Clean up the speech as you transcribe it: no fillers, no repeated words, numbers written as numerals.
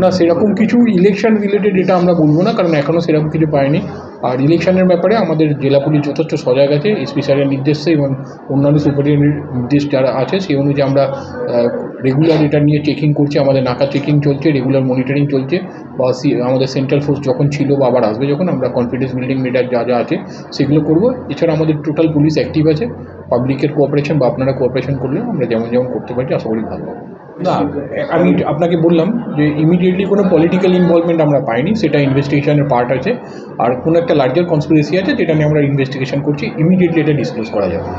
না সেরকম কিছু ইলেকশন রিলেটেড এটা আমরা বলবো না, কারণ এখনও সেরকম কিছু পাইনি। আর ইলেকশনের ব্যাপারে আমাদের জেলা পুলিশ যথেষ্ট সজাগ আছে, এসপি স্যারের নির্দেশে এবং অন্যান্য সুপারিনটেন্ডেন্টের নির্দেশ যারা আছে সেই অনুযায়ী আমরা রেগুলার এটা নিয়ে চেকিং করছি। আমাদের নাকা চেকিং চলছে, রেগুলার মনিটরিং চলছে। বা আমাদের সেন্ট্রাল ফোর্স যখন ছিল বা আবার আসবে যখন, আমরা কনফিডেন্স বিল্ডিং মেটার যা যা আছে সেগুলো করবো। এছাড়া আমাদের টোটাল পুলিশ অ্যাক্টিভ আছে। পাবলিকের কোঅপারেশন বা আপনারা কোঅপারেশন করলে আমরা যেমন যেমন করতে পারি আশা করি ভালো হবে। না, আমি আপনাকে বললাম যে ইমিডিয়েটলি কোনো পলিটিক্যাল ইনভলভমেন্ট আমরা পাইনি, সেটা ইনভেস্টিগেশনের পার্ট আছে। আর কোনো একটা লার্জার কনস্পিরেসি আছে যেটা নিয়ে আমরা ইনভেস্টিগেশন করছি, ইমিডিয়েটলি এটা ডিসক্লোজ করা যাবে।